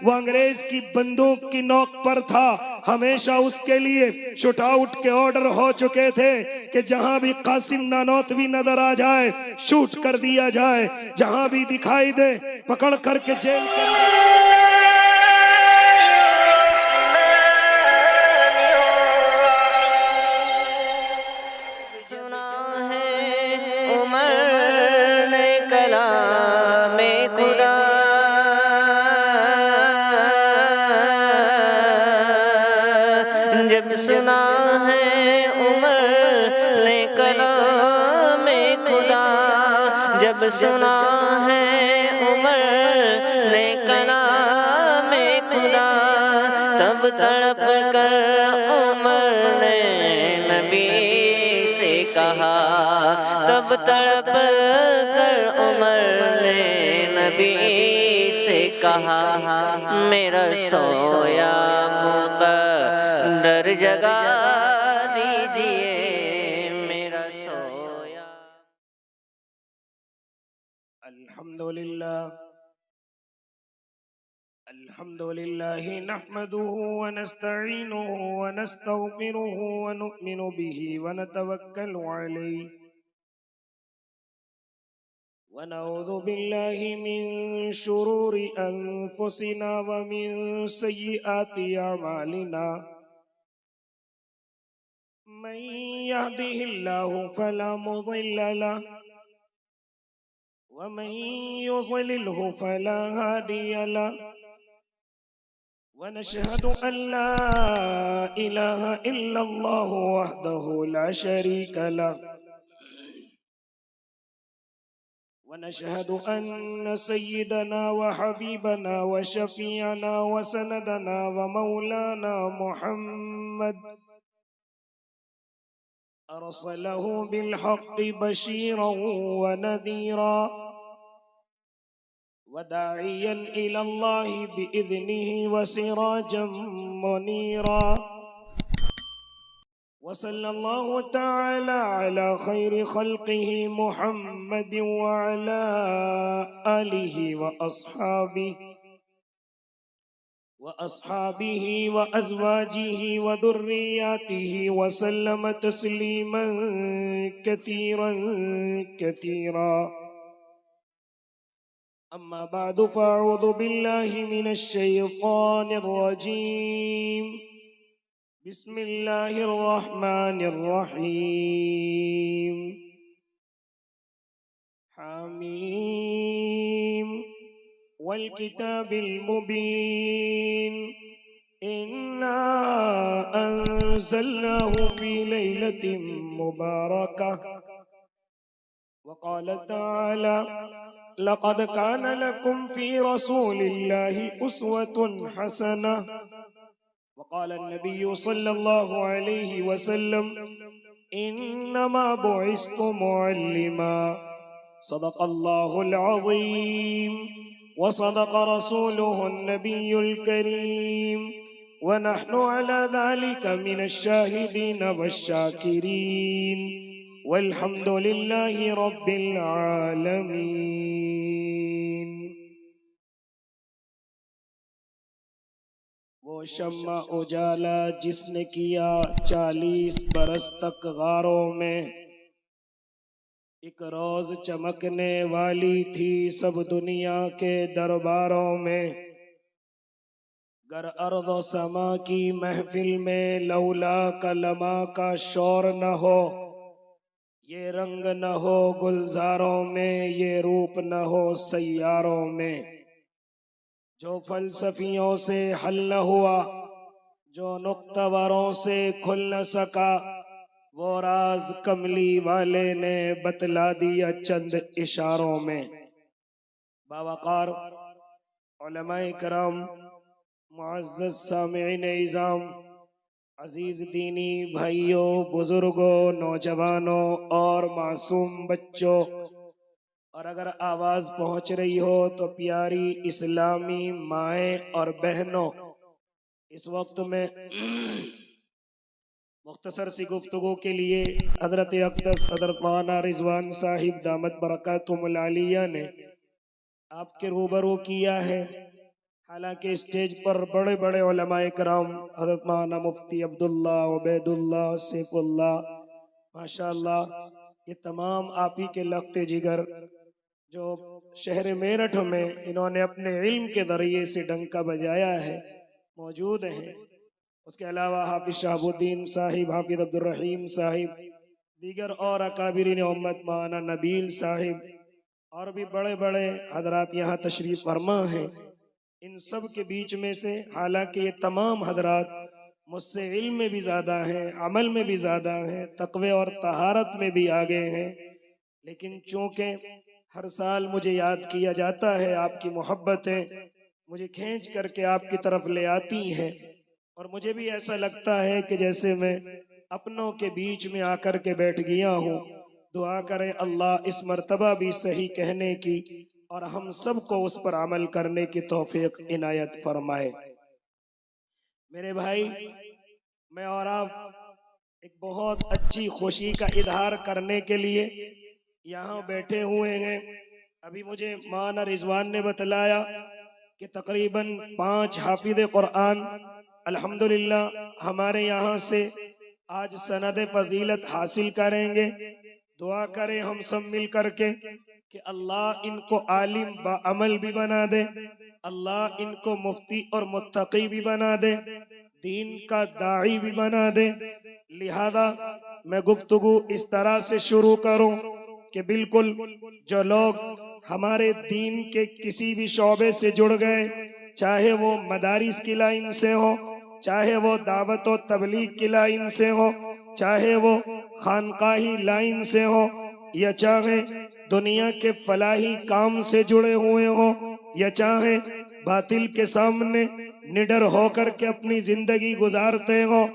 وہ انگریز کی بندوق کی نوک پر تھا، ہمیشہ اس کے لیے شوٹ آؤٹ کے آرڈر ہو چکے تھے کہ جہاں بھی قاسم نانوتوی نظر آ جائے شوٹ کر دیا جائے، جہاں بھی دکھائی دے پکڑ کر کے جیل سنا ہے عمر نے کلام خدا، جب سنا ہے عمر نے کلام خدا، تب تڑپ کر عمر نے نبی سے کہا، تب تڑپ کر عمر نے نبی سے کہا، میرا سویا مقدر جگا دیجئے، میرا سویا۔ الحمدللہ نحمده ونستعینه ونستغفره ونؤمن به ونتوکل علیہ ونعوذ باللہ من شرور انفسنا ومن سیئات اعمالنا، من يهده الله فلا مضل له ومن يضلله فلا هادي له، ونشهد أن لا إله إلا الله وحده لا شريك له، ونشهد أن سيدنا وحبيبنا وشفيعنا وسندنا ومولانا محمد أرسله بالحق بشيرا ونذيرا وداعيا إلى الله بإذنه وسراجا منيرا، وصلى الله تعالى على خير خلقه محمد وعلى آله وأصحابه وأزواجه وذرياته وسلم تسليما كثيرا كثيرا. أما بعد فأعوذ بالله من الشيطان الرجيم. بسم الله الرحمن الرحيم. حميم والكتاب المبين إنا أنزلناه في ليلة مباركة. وقال تعالى لقد كان لكم في رسول الله أسوة حسنة. وقال النبي صلى الله عليه وسلم إنما بعثت معلما. صدق الله العظيم وصدق رسوله النبي الكريم، ونحن على ذلك من الشاهدين والشاكرين، والحمد لله رب العالمين. وہ شمع اجالا جس نے کیا 40 برس تک غاروں میں، ایک روز چمکنے والی تھی سب دنیا کے درباروں میں. گر ارض و سما کی محفل میں لولا کلمہ کا شور نہ ہو، یہ رنگ نہ ہو گلزاروں میں، یہ روپ نہ ہو سیاروں میں. جو فلسفیوں سے حل نہ ہوا، جو نقطہ وروں سے کھل نہ سکا، وہ راز کملی والے نے بتلا دیا چند اشاروں میں. باوقار علماء کرام، معزز سامعین اعظام، عزیز دینی بھائیوں، بزرگوں، نوجوانوں اور معصوم بچوں، اور اگر آواز پہنچ رہی ہو تو پیاری اسلامی مائیں اور بہنوں، اس وقت میں مختصر سی گفتگو کے لیے حضرت اقدس حضرت مولانا رضوان صاحب دامت برکاتہم العالیہ نے آپ کے روبرو کیا ہے. حالانکہ اسٹیج پر بڑے بڑے علماء کرام حضرت مولانا مفتی عبداللہ عبید اللہ سیف اللہ ماشاءاللہ یہ تمام آپ ہی کے لخت جگر جو شہر میرٹھ میں انہوں نے اپنے علم کے ذریعے سے ڈنکا بجایا ہے موجود ہیں۔ اس کے علاوہ حافظ شہاب الدین صاحب، حافظ عبدالرحیم صاحب، دیگر اور اکابرین امت مولانا نبیل صاحب اور بھی بڑے بڑے حضرات یہاں تشریف فرما ہیں۔ ان سب کے بیچ میں سے حالانکہ یہ تمام حضرات مجھ سے علم میں بھی زیادہ ہیں، عمل میں بھی زیادہ ہیں، تقوی اور طہارت میں بھی آگے ہیں، لیکن چونکہ ہر سال مجھے یاد کیا جاتا ہے، آپ کی محبتیں مجھے کھینچ کر کے آپ کی طرف لے آتی ہیں، اور مجھے بھی ایسا لگتا ہے کہ جیسے میں اپنوں کے بیچ میں آ کر کے بیٹھ گیا ہوں۔ دعا کریں اللہ اس مرتبہ بھی صحیح کہنے کی اور ہم سب کو اس پر عمل کرنے کی توفیق عنایت فرمائے۔ میرے بھائی، میں اور آپ ایک بہت اچھی خوشی کا اظہار کرنے کے لیے یہاں بیٹھے ہوئے ہیں۔ ابھی مجھے مولانا رضوان نے بتلایا کہ تقریباً 5 حافظ قرآن الحمدللہ ہمارے یہاں سے آج سند فضیلت حاصل کریں گے۔ دعا کریں ہم سب مل کر کے کہ اللہ ان کو عالم با عمل بھی بنا دے، اللہ ان کو مفتی اور متقی بھی بنا دے، دین کا داعی بھی بنا دے۔ لہذا میں گفتگو اس طرح سے شروع کروں کہ بالکل جو لوگ ہمارے دین کے کسی بھی شعبے سے جڑ گئے، چاہے وہ مدارس کی لائن سے ہو، چاہے وہ دعوت و تبلیغ کی لائن سے ہو، چاہے وہ خانقاہی لائن سے ہو، یا چاہے دنیا کے فلاحی کام سے جڑے ہوئے ہوں، یا چاہے باطل کے سامنے نڈر ہو کر کے اپنی زندگی گزارتے ہوں،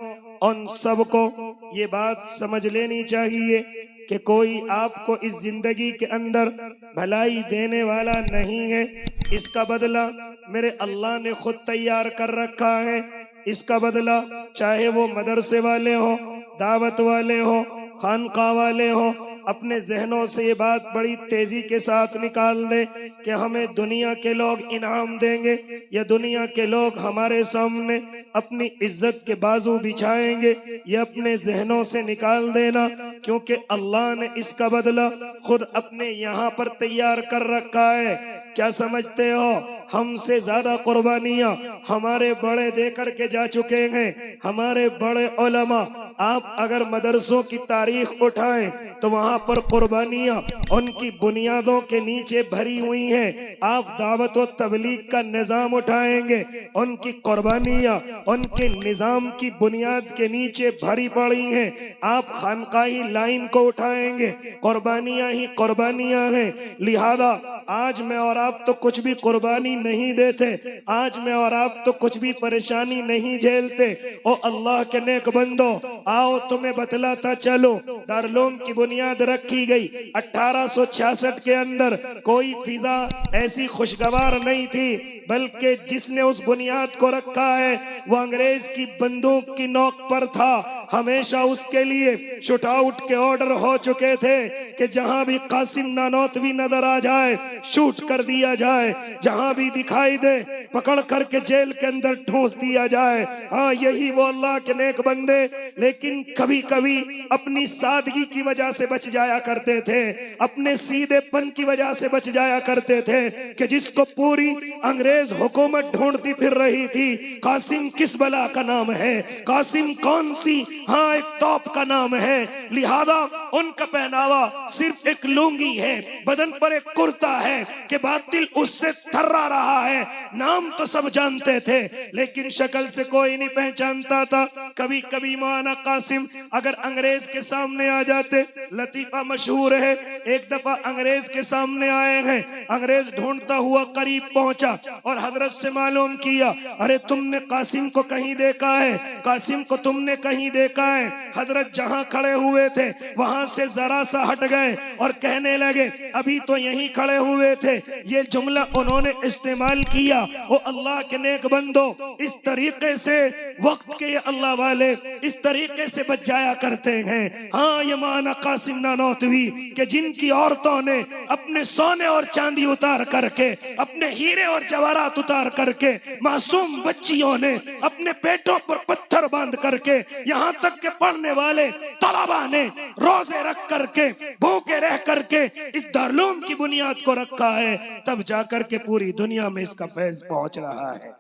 ان سب کو یہ بات سمجھ لینی چاہیے کہ کوئی آپ کو اس زندگی کے اندر بھلائی دینے والا نہیں ہے۔ اس کا بدلہ میرے اللہ نے خود تیار کر رکھا ہے۔ اس کا بدلہ چاہے وہ مدرسے والے ہوں، دعوت والے ہوں، خانقاہ والے ہوں، اپنے ذہنوں سے یہ بات بڑی تیزی کے ساتھ نکال دیں کہ ہمیں دنیا کے لوگ انعام دیں گے یا دنیا کے لوگ ہمارے سامنے اپنی عزت کے بازو بچھائیں گے، یہ اپنے ذہنوں سے نکال دینا، کیونکہ اللہ نے اس کا بدلہ خود اپنے یہاں پر تیار کر رکھا ہے۔ کیا سمجھتے ہو؟ ہم سے زیادہ قربانیاں ہمارے بڑے دے کر کے جا چکے ہیں، ہمارے بڑے علماء۔ آپ اگر مدرسوں کی تاریخ اٹھائیں تو وہاں پر قربانیاں ان کی بنیادوں کے نیچے بھری ہوئی ہیں۔ آپ دعوت و تبلیغ کا نظام اٹھائیں گے، ان کی قربانیاں ان کے نظام کی بنیاد کے نیچے بھری پڑی ہیں۔ آپ خانقاہی لائن کو اٹھائیں گے، قربانیاں ہی قربانیاں ہیں۔ لہذا آج میں اور آپ تو کچھ بھی قربانی نہیں دیتے، آج میں اور آپ تو کچھ بھی پریشانی نہیں جھیلتے۔ او اللہ کے نیک بندو، آؤ تمہیں بتلاتا چلو، دارالعلوم کی بنیاد رکھی گئی 1866 کے اندر۔ کوئی فضا ایسی خوشگوار نہیں تھی، بلکہ جس نے اس بنیاد کو رکھا ہے وہ انگریز کی بندوق کی نوک پر تھا۔ ہمیشہ اس کے لیے شوٹ آؤٹ کے آرڈر ہو چکے تھے کہ جہاں بھی قاسم نانوتوی نظر آ جائے شوٹ کر دیا جائے، جہاں بھی دکھائی دے پکڑ کر کے جیل کے اندر ٹھونس دیا جائے۔ ہاں یہی وہ اللہ کے نیک بندے، لیکن کبھی کبھی اپنی سادگی کی وجہ سے بچ جایا کرتے تھے، اپنے سیدھے پن کی وجہ سے بچ جایا کرتے تھے کہ جس کو پوری انگریز حکومت ڈھونڈتی پھر رہی تھی، قاسم کس بلا کا نام ہے، قاسم کون سی ہاں ایک توپ کا نام ہے۔ لہذا ان کا پہناوا صرف ایک لونگی ہے، بدن پر ایک کرتا ہے کہ باطل اس سے تھرا رہا ہے۔ نام تو سب جانتے تھے لیکن شکل سے کوئی نہیں پہچانتا تھا۔ کبھی کبھی مولانا قاسم اگر انگریز کے سامنے آ جاتے، لطیفہ مشہور ہے، ایک دفعہ انگریز کے سامنے آئے ہیں، انگریز ڈھونڈتا ہوا قریب پہنچا اور حضرت سے معلوم کیا، ارے تم نے قاسم کو کہیں دیکھا ہے، قاسم کو تم نے کہیں دیکھا ہے؟ حضرت جہاں کھڑے ہوئے تھے وہاں سے ذرا سا ہٹ گئے اور کہنے لگے ابھی تو یہیں کھڑے ہوئے تھے، یہ جملہ انہوں نے استعمال کیا. او اللہ کے نیک بندو، اس طریقے سے وقت کے یہ اللہ والے اس طریقے سے بچ جایا کرتے ہیں. ہاں یہ مانا قاسم نانوتوی کہ جن کی عورتوں نے اپنے سونے اور چاندی اتار کر کے، اپنے ہیرے اور جواہرات اتار کر کے، معصوم بچیوں نے اپنے پیٹوں پر پتھر باندھ کر کے، یہاں تک کہ پڑھنے والے طلبہ نے روزے رکھ کر کے، بھوکے رہ کر کے اس دارالعلوم کی بنیاد کو رکھا ہے، تب جا کر کے پوری دنیا میں اس کا فیض پہنچ رہا ہے.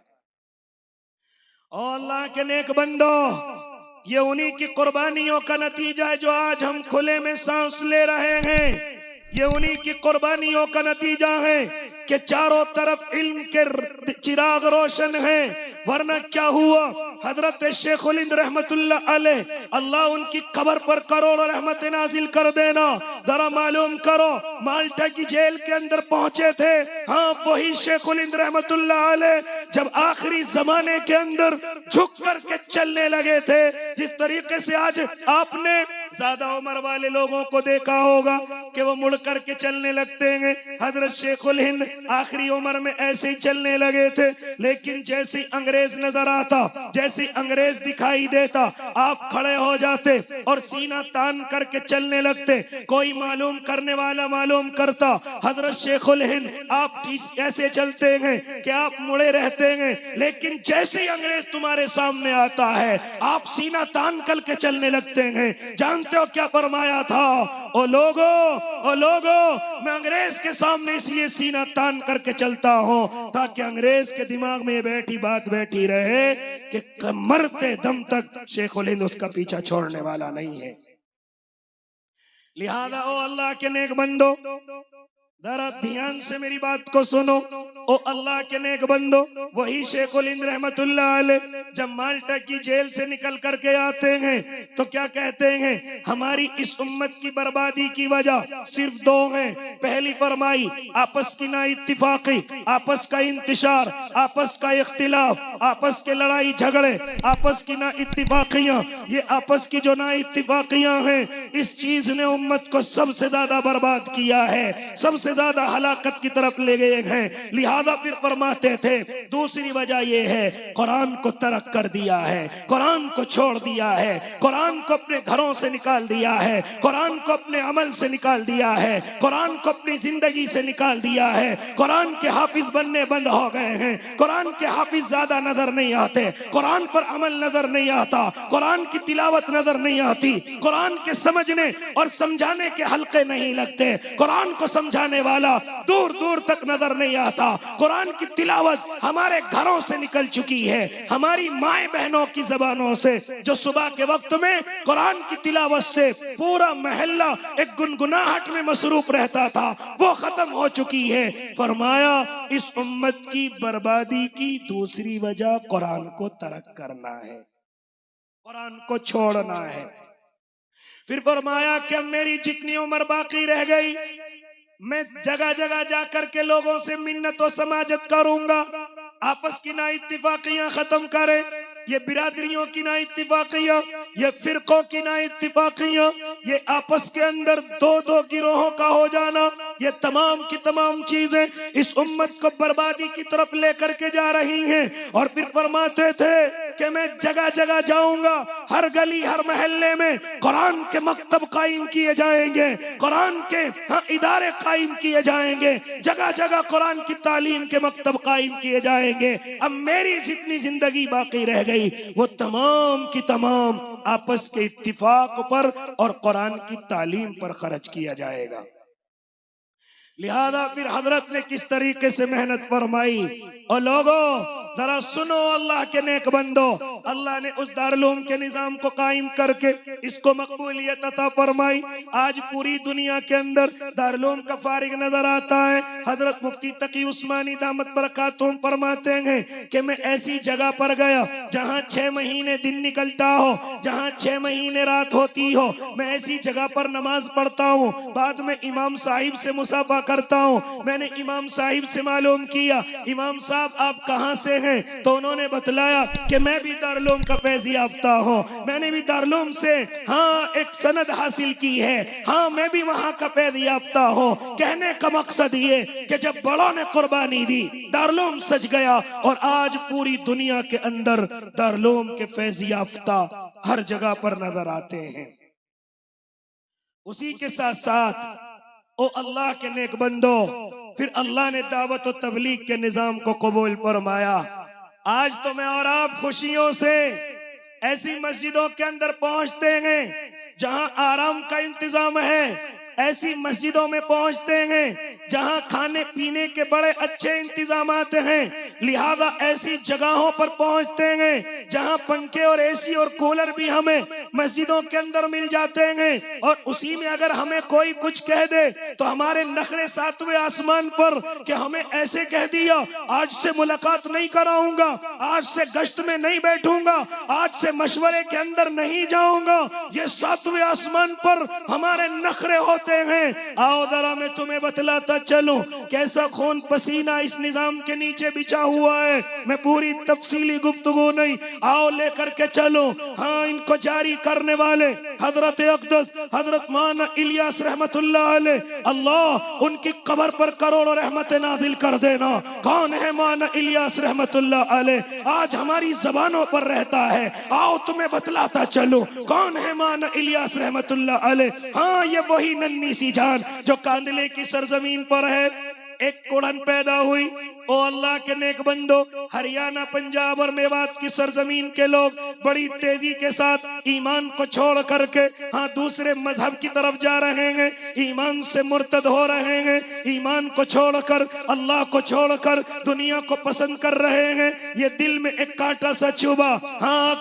اور اللہ کے نیک بندو، یہ انہی کی قربانیوں کا نتیجہ ہے جو آج ہم کھلے میں سانس لے رہے ہیں. یہ انہی کی قربانیوں کا نتیجہ ہے کہ چاروں طرف علم کے چراغ روشن ہیں. ورنہ کیا ہوا؟ حضرت شیخ الہند رحمت اللہ علیہ، اللہ ان کی قبر پر کروڑوں رحمت نازل کر دینا. ذرا معلوم کرو، مالٹا کی جیل کے اندر پہنچے تھے. ہاں وہی شیخ الہند رحمت اللہ علیہ جب آخری زمانے کے اندر جھک کر کے چلنے لگے تھے، جس طریقے سے آج آپ نے زیادہ عمر والے لوگوں کو دیکھا ہوگا کہ وہ مڑ کر کے چلنے لگتے ہیں، حضرت شیخ الہند آخری عمر میں ایسے ہی چلنے لگے تھے. لیکن جیسے انگریز نظر آتا، جیسے انگریز دکھائی دیتا، آپ کھڑے ہو جاتے اور سینہ تان کر کے چلنے لگتے. کوئی معلوم کرنے والا معلوم کرتا، حضرت شیخ الہند آپ ایسے چلتے ہیں کہ آپ مڑے رہتے ہیں، لیکن جیسے ہی انگریز تمہارے سامنے آتا ہے آپ سینہ تان کر کے چلنے لگتے ہیں. جانتے ہو کیا فرمایا تھا؟ او لوگو، میں انگریز کے سامنے اس لیے سینہ تان کر کے چلتا ہوں تاکہ انگریز کے دماغ میں یہ بات بیٹھی رہے کہ مرتے دم تک شیخ الہند اس کا پیچھا چھوڑنے والا نہیں ہے. لہذا او اللہ کے نیک بندو، ذرا دھیان سے میری بات کو سنو. او اللہ کے نیک بندو، وہی شیخ الہند رحمت اللہ علیہ جب مالٹا کی جیل سے نکل کر کے آتے ہیں تو کیا کہتے ہیں؟ ہماری اس امت کی بربادی کی وجہ صرف دو ہیں. پہلی فرمائی آپس کی نا اتفاقی، آپس کا انتشار، آپس کا اختلاف، آپس کے لڑائی جھگڑے، آپس کی نا اتفاقیاں. یہ آپس کی جو نا اتفاقیاں ہیں، اس چیز نے امت کو سب سے زیادہ برباد کیا ہے، سب سے زیادہ ہلاکت کی طرف لے گئے ہیں. لہذا پھر فرماتے تھے دوسری وجہ یہ ہے قرآن کو ترک کر دیا ہے، قرآن کو چھوڑ دیا ہے، قرآن کو اپنے گھروں سے نکال دیا ہے، قرآن کو اپنے عمل سے نکال دیا ہے، قرآن کو اپنی زندگی سے نکال دیا ہے. قرآن کے حافظ بننے بند ہو گئے ہیں، قرآن کے حافظ زیادہ نظر نہیں آتے، قرآن پر عمل نظر نہیں آتا، قرآن کی تلاوت نظر نہیں آتی، قرآن کے سمجھنے اور سمجھانے کے حلقے نہیں لگتے، قرآن کو سمجھانے والا دور دور تک نظر نہیں آتا. قرآن کی تلاوت ہمارے گھروں سے نکل چکی ہے، ہماری مائیں بہنوں کی زبانوں سے، جو صبح کے وقت میں قرآن کی تلاوت سے پورا محلہ ایک گنگناہٹ میں مصروف رہتا تھا، وہ ختم ہو چکی ہے. فرمایا اس امت کی بربادی کی دوسری وجہ قرآن کو ترک کرنا ہے، قرآن کو چھوڑنا ہے. پھر فرمایا کہ اب میری جتنی عمر باقی رہ گئی میں جگہ جگہ جا کر کے لوگوں سے منت و سماجت کروں گا. آپس کی نا اتفاقیاں ختم کریں، یہ برادریوں کی نا اتفاقیاں، یہ فرقوں کی نا اتفاقیاں، یہ آپس کے اندر دو دو گروہوں کا ہو جانا، یہ تمام کی تمام چیزیں اس امت کو بربادی کی طرف لے کر کے جا رہی ہیں. اور پھر فرماتے تھے کہ میں جگہ جگہ جاؤں گا، ہر گلی ہر محلے میں قرآن کے مکتب قائم کیے جائیں گے، قرآن کے ادارے قائم کیے جائیں گے، جگہ جگہ قرآن کی تعلیم کے مکتب قائم کیے جائیں گے. اب میری جتنی زندگی باقی رہ گئی وہ تمام کی تمام آپس کے اتفاق پر اور قرآن کی تعلیم پر خرچ کیا جائے گا. لہذا پھر حضرت نے کس طریقے سے محنت فرمائی. اور لوگوں ذرا سنو اللہ کے نیک بندو، اللہ نے اس دارالعلوم کے نظام کو قائم کر کے اس کو مقبولیت عطا فرمائی. آج پوری دنیا کے اندر دارالعلوم کا فارغ نظر آتا ہے. حضرت مفتی تقی عثمانی دامت برکاتہم فرماتے ہیں کہ میں ایسی جگہ پر گیا جہاں 6 مہینے دن نکلتا ہو، جہاں 6 مہینے رات ہوتی ہو، میں ایسی جگہ پر نماز پڑھتا ہوں، بعد میں امام صاحب سے مصافحہ کرتا ہوں. میں نے امام صاحب سے معلوم کیا، امام صاحب صاحب آپ کہاں سے ہیں؟ تو انہوں نے بتلایا کہ میں بھی دارالعلوم کا فیض یافتہ ہوں، میں نے بھی دارالعلوم سے ایک سند حاصل کی ہے، میں بھی وہاں کا فیض یافتہ ہوں۔ کہنے کا مقصد یہ کہ جب بڑوں نے قربانی دی دارالعلوم سج گیا، اور آج پوری دنیا کے اندر دارالعلوم کے فیض یافتہ ہر جگہ پر نظر آتے ہیں۔ اسی کے ساتھ ساتھ او اللہ کے نیک بندو، پھر اللہ نے دعوت و تبلیغ کے نظام کو قبول فرمایا۔ آج تو میں اور آپ خوشیوں سے ایسی مسجدوں کے اندر پہنچتے ہیں جہاں آرام کا انتظام ہے، ایسی مسجدوں میں پہنچتے ہیں جہاں کھانے پینے کے بڑے اچھے انتظامات ہیں، لہذا ایسی جگہوں پر پہنچتے ہیں جہاں پنکھے اور اے سی اور کولر بھی ہمیں مسجدوں کے اندر مل جاتے ہیں، اور اسی میں اگر ہمیں کوئی کچھ کہہ دے تو ہمارے نخرے ساتویں آسمان پر کہ ہمیں ایسے کہہ دیا آج سے ملاقات نہیں کراؤں گا، آج سے گشت میں نہیں بیٹھوں گا، آج سے مشورے کے اندر نہیں جاؤں گا، یہ ساتویں آسمان پر ہمارے نخرے ہوتے ہیں۔ آؤ ذرا میں تمہیں بتلاتا چلوں کیسا خون پسینہ اس نظام کے نیچے بچھا ہوا ہے، میں پوری تفصیلی گفتگو نہیں، آؤ لے کر کے چلو۔ ان کو جاری کرنے والے حضرت اقدس حضرت مولانا الیاس رحمت اللہ علیہ، اللہ ان کی قبر پر کروڑوں رحمت نازل کر دینا۔ کون ہے مولانا الیاس رحمت اللہ علیہ؟ آج ہماری زبانوں پر رہتا ہے، آؤ تمہیں بتلاتا چلو کون ہے مولانا الیاس رحمت اللہ علیہ۔ یہ وہی ننھی سی جان جو کاندلے کی سرزمین پر ہے، ایک کڑن پیدا ہوئی۔ او اللہ کے نیک بندو، ہریانہ پنجاب اور میوات کی سرزمین کے لوگ بڑی تیزی کے ساتھ ایمان کو چھوڑ کر کے دوسرے مذہب کی طرف جا رہے ہیں، ایمان سے مرتد ہو رہے ہیں، ایمان کو چھوڑ کر اللہ کو چھوڑ کر دنیا کو پسند کر رہے ہیں۔ یہ دل میں ایک کانٹا سا چبھا،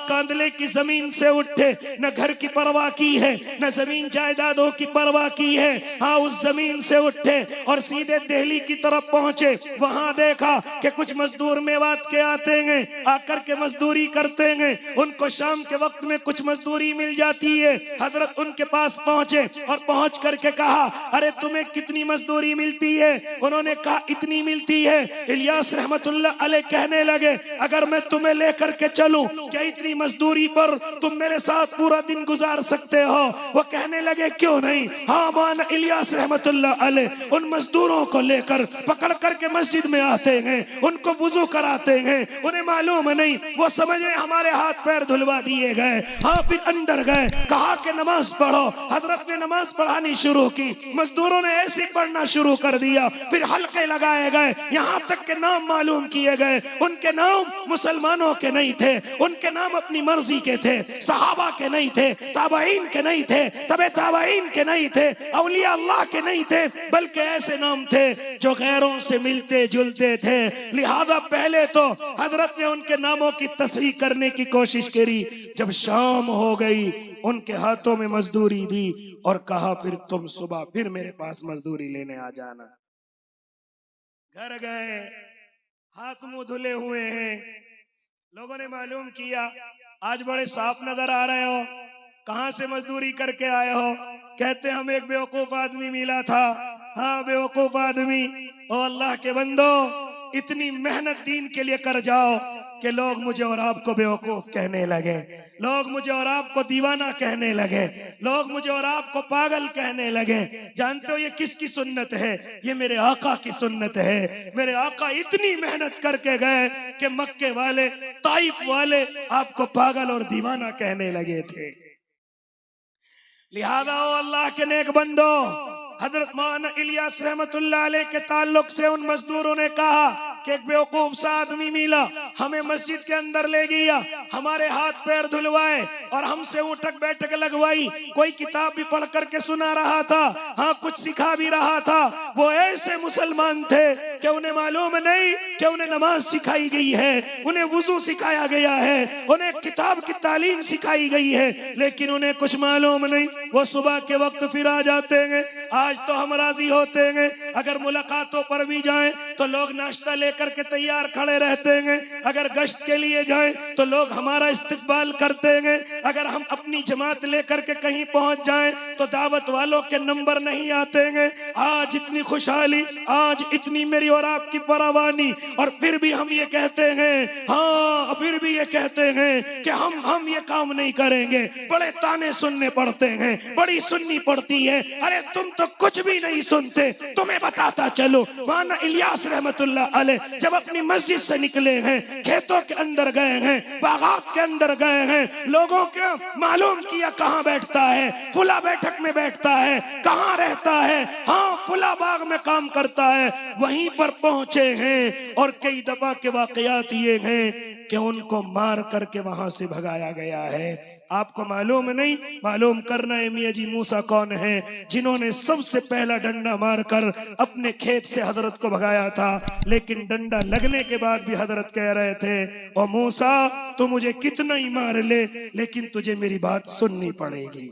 کاندلے کی زمین سے اٹھے، نہ گھر کی پرواہ کی ہے نہ زمین جائیدادوں کی پرواہ کی ہے، اس زمین سے اٹھے اور سیدھے دہلی کی طرف پہنچے۔ وہاں دیکھا کہ کچھ مزدور میوات کے آتے ہیں، آ کر کے مزدوری کرتے ہیں، ان کو شام کے وقت میں کچھ مزدوری مل جاتی ہے۔ حضرت ان کے پاس پہنچے اور پہنچ کر کے کہا ارے تمہیں کتنی مزدوری ملتی ہے؟ انہوں نے کہا اتنی ملتی ہے۔ الیاس رحمت اللہ علیہ کہنے لگے اگر میں تمہیں لے کر کے چلوں کیا اتنی مزدوری پر تم میرے ساتھ پورا دن گزار سکتے ہو؟ وہ کہنے لگے کیوں نہیں۔ مولانا الیاس رحمت اللہ علیہ ان مزدوروں کو لے کر پکڑ کر کے مسجد میں آتے ہیں، ان کو وضو کراتے ہیں، انہیں معلوم نہیں، وہ سمجھے ہمارے ہاتھ پیر دھلوا دیے گئے۔ پھر اندر گئے، کہا کہ نماز پڑھو۔ حضرت نے نماز پڑھانی شروع کی، مزدوروں نے ایسے پڑھنا شروع کر دیا، پھر حلقے لگائے گئے، یہاں تک کہ نام معلوم کیے گئے۔ ان کے نام مسلمانوں کے نہیں تھے، ان کے نام اپنی مرضی کے تھے، صحابہ کے نہیں تھے، تابعین کے نہیں تھے، تبع تابعین کے نہیں تھے، اولیاء اللہ کے نہیں تھے، بلکہ ایسے نام تھے جو غیروں سے ملتے جلتے تھے۔ لہذا پہلے تو حضرت نے ان کے ناموں کی تصحیح کرنے کی کوشش کری۔ جب شام ہو گئی ان کے ہاتھوں میں مزدوری دی اور کہا پھر تم صبح پھر میرے پاس مزدوری لینے آ جانا۔ گھر گئے، ہاتھ منہ دھلے ہوئے ہیں، لوگوں نے معلوم کیا آج بڑے صاف نظر آ رہے ہو، کہاں سے مزدوری کر کے آئے ہو؟ کہتے ہم ایک بیوقوف آدمی ملا تھا۔ بیوقوف آدمی، او اللہ کے بندو اتنی محنت دین کے لیے کر جاؤ کہ لوگ مجھے اور آپ کو بیوقوف کہنے لگے، لوگ مجھے اور آپ کو دیوانہ کہنے لگے، لوگ مجھے اور آپ کو پاگل کہنے لگے۔ جانتے ہو یہ کس کی سنت ہے؟ یہ میرے آقا کی سنت ہے۔ میرے آقا اتنی محنت کر کے گئے کہ مکے والے طائف والے آپ کو پاگل اور دیوانہ کہنے لگے تھے۔ لہذا او اللہ کے نیک بندو، حضرت مولانا الیاس رحمت اللہ علیہ کے تعلق سے ان مزدوروں نے کہا کہ ایک بیوقوف سا آدمی ملا، ہمیں مسجد کے اندر لے گیا، ہمارے ہاتھ پیر دھلوائے اور ہم سے اٹھک بیٹھک لگوائی، کوئی کتاب بھی پڑھ کر کے سنا رہا تھا، کچھ سکھا بھی رہا تھا۔ وہ ایسے مسلمان تھے کہ انہیں معلوم نہیں کہ انہیں نماز سکھائی گئی ہے، انہیں وضو سکھایا گیا ہے، انہیں کتاب کی تعلیم سکھائی گئی ہے، لیکن انہیں کچھ معلوم نہیں۔ وہ صبح کے وقت پھر آ جاتے ہیں۔ آج تو ہم راضی ہوتے ہیں، اگر ملاقاتوں پر بھی جائیں تو لوگ ناشتہ لے کر کے تیار کھڑے رہتے ہیں، اگر گشت کے لیے جائیں تو لوگ ہمارا استقبال کرتے ہیں، اگر ہم اپنی جماعت لے کر کے کہیں پہنچ جائیں تو دعوت والوں کے نمبر نہیں آتے ہیں۔ آج اتنی خوشحالی، آج اتنی میری میری اور آپ کی فراوانی، اور پھر بھی ہم یہ کہتے ہیں، ہاں پھر بھی یہ کہتے ہیں کہ ہم یہ کام نہیں کریں گے، بڑے تانے سننے پڑتے ہیں، بڑی سننی پڑتی ہے۔ ارے تم تو کچھ بھی نہیں سنتے۔ تمہیں بتاتا چلو، مولانا الیاس رحمت اللہ علیہ جب اپنی مسجد سے نکلے ہیں، کھیتوں کے اندر گئے ہیں، باغات کے اندر گئے ہیں، لوگوں کے معلوم کیا کہاں بیٹھتا ہے، فلاں بیٹھک میں بیٹھتا ہے، کہاں رہتا ہے، ہاں فلاں باغ میں کام کرتا ہے، وہیں پر پہنچے ہیں۔ اور کئی دفعہ کے واقعات یہ ہیں کہ ان کو مار کر کے وہاں سے بھگایا گیا ہے۔ آپ کو معلوم نہیں، معلوم کرنا ہے میاں جی موسیٰ کون ہیں، جنہوں نے سب سے پہلا ڈنڈا مار کر اپنے کھیت سے حضرت کو بھگایا تھا۔ لیکن ڈنڈا لگنے کے بعد بھی حضرت کہہ رہے تھے، او موسیٰ تو مجھے کتنا ہی مار لے لیکن تجھے میری بات سننی پڑے گی۔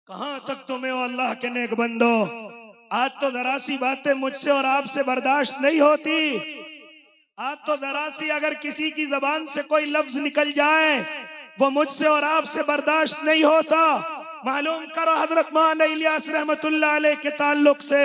کہاں تک تمہیں او اللہ کے نیک بندو، آج تو ذرا سی باتیں مجھ سے اور آپ سے برداشت نہیں ہوتی۔ آج تو ذرا سی اگر کسی کی زبان سے کوئی لفظ نکل جائے وہ مجھ سے اور آپ سے برداشت نہیں ہوتا۔ معلوم کرو حضرت مولانا الیاس رحمت اللہ علیہ کے تعلق سے،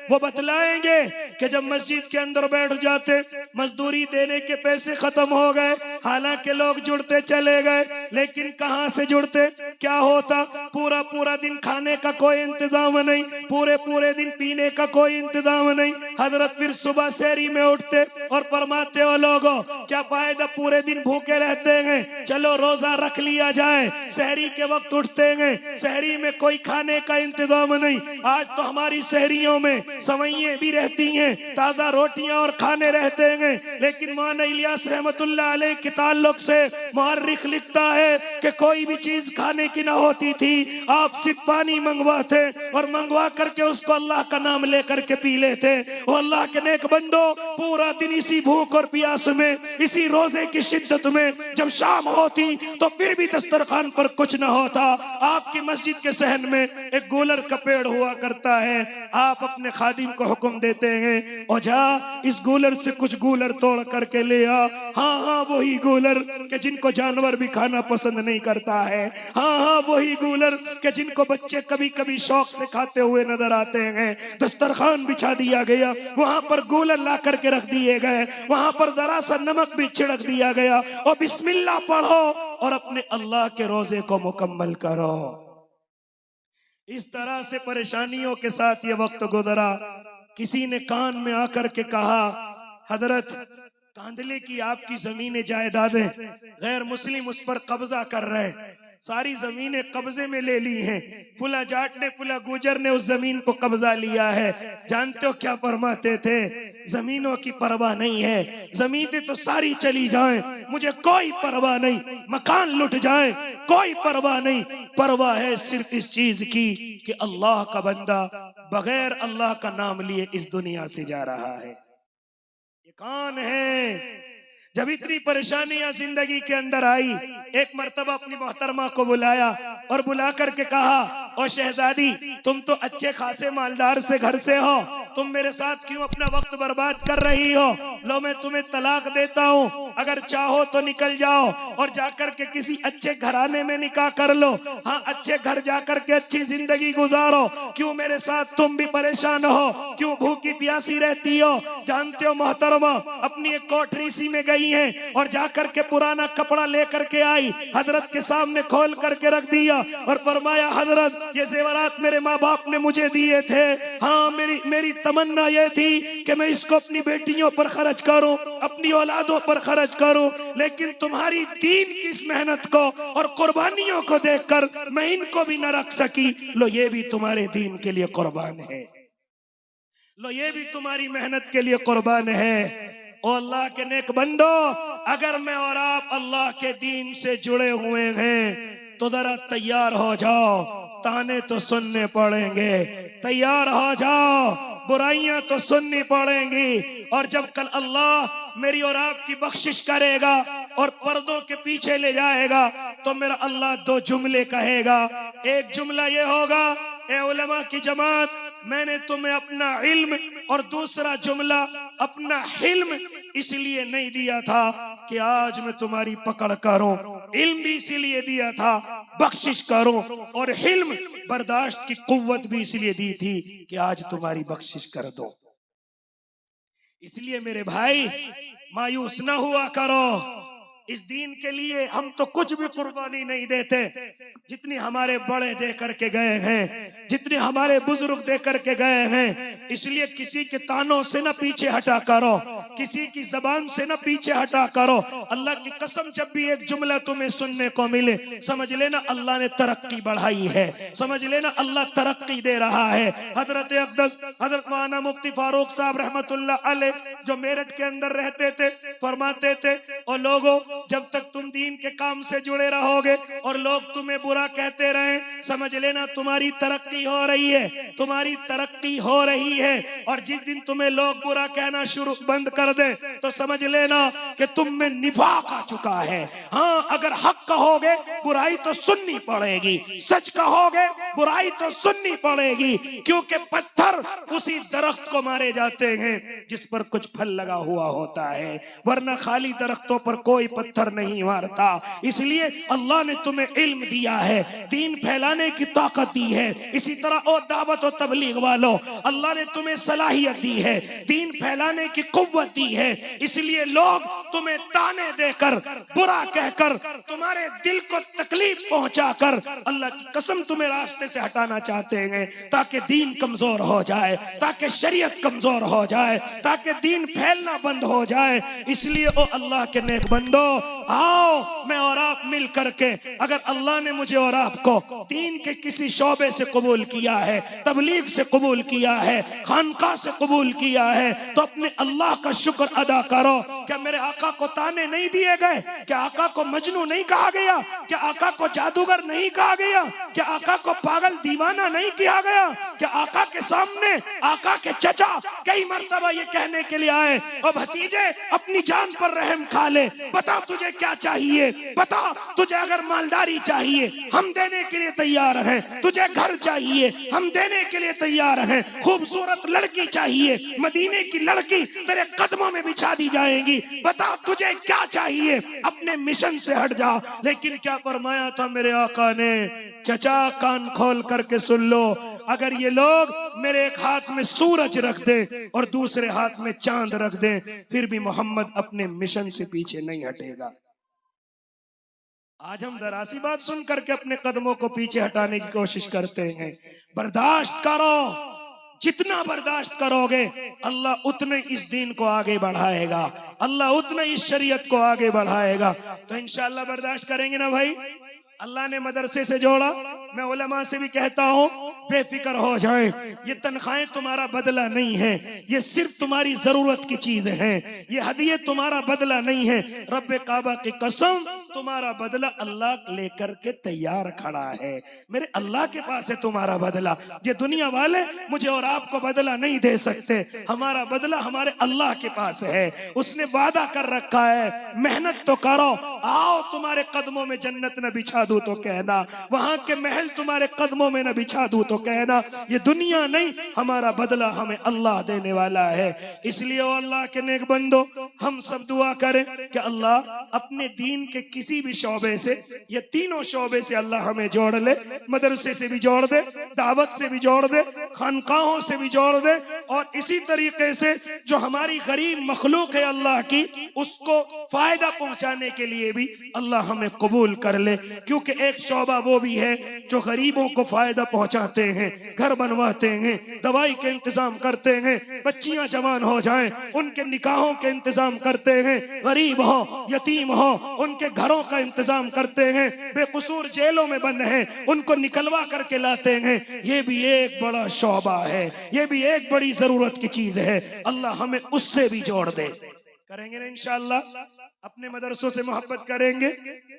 وہ بتلائیں گے کہ جب مسجد کے اندر بیٹھ جاتے، مزدوری دینے کے پیسے ختم ہو گئے، حالانکہ لوگ جڑتے چلے گئے، لیکن کہاں سے جڑتے، کیا ہوتا، پورا پورا دن کھانے کا کوئی انتظام نہیں، پورے دن پینے کا کوئی انتظام نہیں۔ حضرت پھر صبح سحری میں اٹھتے اور فرماتے، ہو لوگوں کیا فائدہ پورے دن بھوکے رہتے ہیں، چلو روزہ رکھ لیا جائے۔ سحری کے وقت اٹھتے ہیں، سحری میں کوئی کھانے کا انتظام نہیں۔ آج تو ہماری سحریوں میں سوئیاں بھی رہتی ہیں، تازہ روٹیاں اور کھانے رہتے ہیں، لیکن مولانا الیاس رحمت اللہ علیہ کے تعلق سے مورخ لکھتا ہے کہ کوئی بھی چیز کھانے کی نہ ہوتی تھی، آپ صرف پانی منگواتے اور منگوا کر کے اس کو اللہ کا نام لے کر کے پی لیتے۔ وہ اللہ کے نیک بندو، پورا دن اسی بھوک اور پیاس میں، اسی روزے کی شدت میں، جب شام ہوتی تو پھر بھی دسترخوان پر کچھ نہ ہوتا۔ آپ کی مسجد کے صحن میں ایک گولر کا پیڑ ہوا کرتا ہے، آپ اپنے خادم کو حکم دیتے ہیں، او جا اس گولر سے کچھ گولر توڑ کر کے لے آ۔ ہاں وہی گولر کہ جن کو جانور بھی کھانا پسند نہیں کرتا ہے، ہاں وہی گولر کہ جن کو بچے کبھی کبھی شوق سے کھاتے ہوئے نظر آتے ہیں۔ دسترخوان بچھا دیا گیا، وہاں پر گولر لا کر کے رکھ دیے گئے، وہاں پر ذرا سا نمک بھی چھڑک دیا گیا، اور بسم اللہ پڑھو اور اپنے اللہ کے روزے کو مکمل کرو۔ اس طرح سے پریشانیوں کے ساتھ یہ وقت گزرا۔ کسی نے کان میں آ کر کے کہا، حضرت کاندھلے کی آپ کی زمینیں جائیدادیں غیر مسلم اس پر قبضہ کر رہے، ساری زمینیں قبضے میں لے لی ہیں، فلا جاٹ نے فلا گوجر نے اس زمین کو قبضہ لیا ہے۔ جانتے ہو کیا فرماتے تھے؟ زمینوں کی پرواہ نہیں ہے، زمینیں تو ساری چلی جائیں مجھے کوئی پرواہ نہیں، مکان لٹ جائیں کوئی پرواہ نہیں، پرواہ ہے صرف اس چیز کی کہ اللہ کا بندہ بغیر اللہ کا نام لیے اس دنیا سے جا رہا ہے۔ یہ کون ہے؟ جب اتنی پریشانیاں زندگی کے اندر آئی، ایک مرتبہ اپنی محترمہ کو بلایا اور بلا کر کے کہا، او شہزادی تم تو اچھے خاصے مالدار سے گھر سے ہو، تم میرے ساتھ کیوں اپنا وقت برباد کر رہی ہو؟ لو میں تمہیں طلاق دیتا ہوں، اگر چاہو تو نکل جاؤ اور جا کر کے کسی اچھے گھرانے میں نکاح کر لو، ہاں اچھے گھر جا کر کے اچھی زندگی گزارو، کیوں میرے ساتھ تم بھی پریشان ہو، کیوں بھوکی پیاسی رہتی ہو؟ جانتے ہو محترمہ اپنی ایک کوٹری سی میں گئی ہیں اور جا کر کے پرانا کپڑا لے کر کے آئی، حضرت کے سامنے کھول کر کے رکھ دیا اور فرمایا، حضرت یہ زیورات میرے ماں باپ نے مجھے دیے تھے، ہاں میری تمنا یہ تھی کہ میں اس کو اپنی بیٹیوں پر خرچ کروں، اپنی اولادوں پر خرچ کروں، لیکن تمہاری دین کی اس محنت کو اور قربانیوں کو دیکھ کر میں ان کو بھی نہ رکھ سکی، لو یہ بھی تمہارے دین کے لیے قربان ہے، لو یہ بھی تمہاری محنت کے لیے قربان ہے۔ او اللہ کے نیک بندو، اگر میں اور آپ اللہ کے دین سے جڑے ہوئے ہیں تو ذرا تیار ہو جاؤ، تانے تو سننے پڑیں گے، تیار ہو جاؤ، برائیاں تو سننی پڑیں گی، اور جب کل اللہ میری اور آپ کی بخشش کرے گا اور پردوں کے پیچھے لے جائے گا تو میرا اللہ دو جملے کہے گا۔ ایک جملہ یہ ہوگا، اے علماء کی جماعت میں نے تمہیں اپنا علم، اور دوسرا جملہ اپنا حلم اس لیے نہیں دیا تھا کہ آج میں تمہاری پکڑ کروں، علم بھی اسی لیے دیا تھا بخشش کروں، اور حلم برداشت کی قوت بھی اس لیے دی تھی کہ آج تمہاری بخشش کر دو۔ اس لیے میرے بھائی مایوس نہ ہوا کرو. اس دین کے لیے ہم تو کچھ بھی قربانی نہیں دیتے جتنی ہمارے بڑے دے کر کے گئے ہیں, جتنی ہمارے بزرگ دے کر کے گئے ہیں. اس لیے کسی کے تانوں سے نہ پیچھے ہٹا کرو, کسی کی زبان سے نہ پیچھے ہٹا کرو. اللہ کی قسم جب بھی ایک جملہ تمہیں سننے کو ملے سمجھ لینا اللہ نے ترقی بڑھائی ہے, سمجھ لینا اللہ ترقی دے رہا ہے. حضرت اقدس حضرت مولانا مفتی فاروق صاحب رحمت اللہ علیہ جو میرٹھ کے اندر رہتے تھے فرماتے تھے, اور لوگوں جب تک تم دین کے کام سے جڑے رہو گے اور لوگ تمہیں برا کہتے رہیں سمجھ لینا تمہاری ترقی ہو رہی ہے, تمہاری ترقی ہو رہی ہے. اور جس دن تمہیں لوگ برا کہنا شروع بند کر دیں تو سمجھ لینا کہ تم میں نفاق آ چکا ہے. ہاں اگر حق کہو گے برائی تو سننی پڑے گی, سچ کہو گے برائی تو سننی پڑے گی, کیونکہ پتھر اسی درخت کو مارے جاتے ہیں جس پر کچھ پھل لگا ہوا ہوتا ہے, ورنہ خالی درختوں پر کوئی پتھر نہیں مارتا. اس لیے اللہ نے تمہیں علم دیا ہے, دین پھیلانے کی طاقت دی ہے. اسی طرح اور دعوت و تبلیغ والوں اللہ نے تمہیں صلاحیت دی ہے, دین پھیلانے کی قوت دی ہے. اس لیے لوگ تمہیں تانے دے کر برا کہہ کر تمہارے دل کو تکلیف پہنچا کر اللہ کی قسم تمہیں راستے سے ہٹانا چاہتے ہیں تاکہ دین کمزور ہو جائے, تاکہ شریعت کمزور ہو جائے, تاکہ دین پھیلنا بند ہو جائے. اس لیے او اللہ کے نیک بندو آؤ میں اور آپ مل کر کے, اگر اللہ نے مجھے اور آپ کو دین کے کسی شعبے سے قبول کیا ہے, تبلیغ سے قبول کیا ہے, خانقاہ سے قبول کیا ہے, تو اپنے اللہ کا شکر ادا کرو. کیا میرے آقا کو تانے نہیں دیے گئے؟ کیا آقا کو مجنون نہیں کہا گیا؟ کیا آقا کو جادوگر نہیں کہا گیا؟ کیا آقا کو پاگل دیوانہ نہیں کیا گیا؟ کیا آقا کے سامنے آقا کے چچا کئی مرتبہ یہ کہنے کے لیے آئے او بھتیجے اپنی جان پر رحم کھا لے, بتا تجھے کیا چاہیے, بتا تجھے اگر مالداری چاہیے ہم دینے کے لیے تیار ہیں, تجھے گھر چاہیے ہم دینے کے لیے تیار ہیں, خوبصورت لڑکی چاہیے مدینے کی لڑکی تیرے قدموں میں بچھا دی جائیں گی, بتا تجھے کیا چاہیے, اپنے مشن سے ہٹ جا. لیکن کیا فرمایا تھا میرے آقا نے؟ چچا کان کھول کر کے سن لو, اگر یہ لوگ میرے ایک ہاتھ میں سورج رکھ دیں اور دوسرے ہاتھ میں چاند رکھ دیں پھر بھی محمد اپنے مشن سے پیچھے نہیں ہٹے گا. آج ہم ذرا سی بات سن کر کے اپنے قدموں کو پیچھے ہٹانے کی کوشش کرتے ہیں. برداشت کرو, جتنا برداشت کرو گے اللہ اتنے اس دین کو آگے بڑھائے گا, اللہ اتنے اس شریعت کو آگے بڑھائے گا. تو انشاءاللہ برداشت کریں گے نا بھائی. اللہ نے مدرسے سے جوڑا, میں علماء سے بھی کہتا ہوں بے فکر ہو جائیں, یہ تنخواہیں تمہارا بدلہ نہیں ہے, یہ صرف تمہاری ضرورت کی چیزیں ہیں, یہ ہدیے تمہارا بدلہ نہیں ہے. رب کعبہ کی قسم تمہارا بدلہ اللہ لے کر کے تیار کھڑا ہے, میرے اللہ کے پاس ہے تمہارا بدلہ. یہ دنیا والے مجھے اور آپ کو بدلہ نہیں دے سکتے, ہمارا بدلہ ہمارے اللہ کے پاس ہے, اس نے وعدہ کر رکھا ہے. محنت تو کرو, آؤ تمہارے قدموں میں جنت نہ بچھا دوں تو کہنا, وہاں کے محل تمہارے قدموں میں نہ بچھا دوں تو کہنا. یہ دنیا نہیں, ہمارا بدلہ ہمیں اللہ دینے والا ہے. اس لیے او اللہ کے نیک بندو ہم سب دعا کریں کہ اللہ اپنے دین کے کسی بھی شعبے سے, یہ تینوں شعبے سے اللہ ہمیں جوڑ لے, مدرسے سے بھی جوڑ دے, دعوت سے بھی جوڑ دے, خانقاہوں سے بھی جوڑ دے, اور اسی طریقے سے جو ہماری غریب مخلوق ہے اللہ کی اس کو فائدہ پہنچانے کے لیے بھی اللہ ہمیں قبول کر لے. کیونکہ ایک شعبہ وہ بھی ہے جو غریبوں کو فائدہ پہنچاتے ہیں, گھر بنواتے ہیں, دوائی کے انتظام کرتے ہیں, بچیاں جوان ہو جائیں ان کے نکاحوں کے انتظام کرتے ہیں, غریب ہو یتیم ہو ان کے گھروں کا انتظام کرتے ہیں, بے قصور جیلوں میں بند ہیں ان کو نکلوا کر کے لاتے ہیں. یہ بھی ایک بڑا شعبہ ہے, یہ بھی ایک بڑی ضرورت کی چیز ہے. اللہ ہمیں اس سے بھی جوڑ دے. کریں گے نا انشاءاللہ, اپنے مدرسوں سے محبت کریں گے,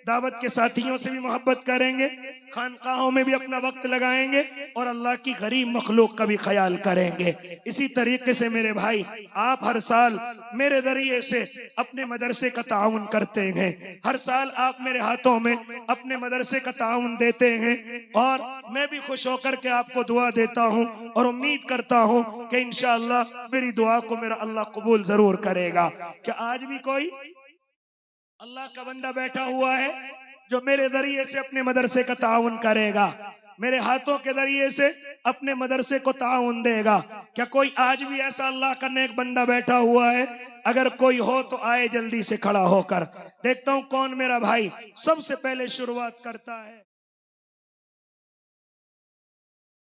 دعوت کے ساتھیوں سے بھی محبت کریں گے, خانقاہوں میں بھی اپنا وقت لگائیں گے, اور اللہ کی غریب مخلوق کا بھی خیال کریں گے. اسی طریقے سے میرے بھائی آپ ہر سال میرے ذریعے سے اپنے مدرسے کا تعاون کرتے ہیں, ہر سال آپ میرے ہاتھوں میں اپنے مدرسے کا تعاون دیتے ہیں, اور میں بھی خوش ہو کر کے آپ کو دعا دیتا ہوں اور امید کرتا ہوں کہ انشاءاللہ میری دعا کو میرا اللہ قبول ضرور کرے گا. کہ آج بھی کوئی اللہ کا بندہ بیٹھا ہوا ہے جو میرے ذریعے سے اپنے مدرسے کا تعاون کرے گا؟ میرے ہاتھوں کے ذریعے سے اپنے مدرسے کو تعاون دے گا. کیا کوئی آج بھی ایسا اللہ کا نیک بندہ بیٹھا ہوا ہے؟ اگر کوئی ہو تو آئے جلدی سے کھڑا ہو کر. دیکھتا ہوں کون میرا بھائی سب سے پہلے شروعات کرتا ہے.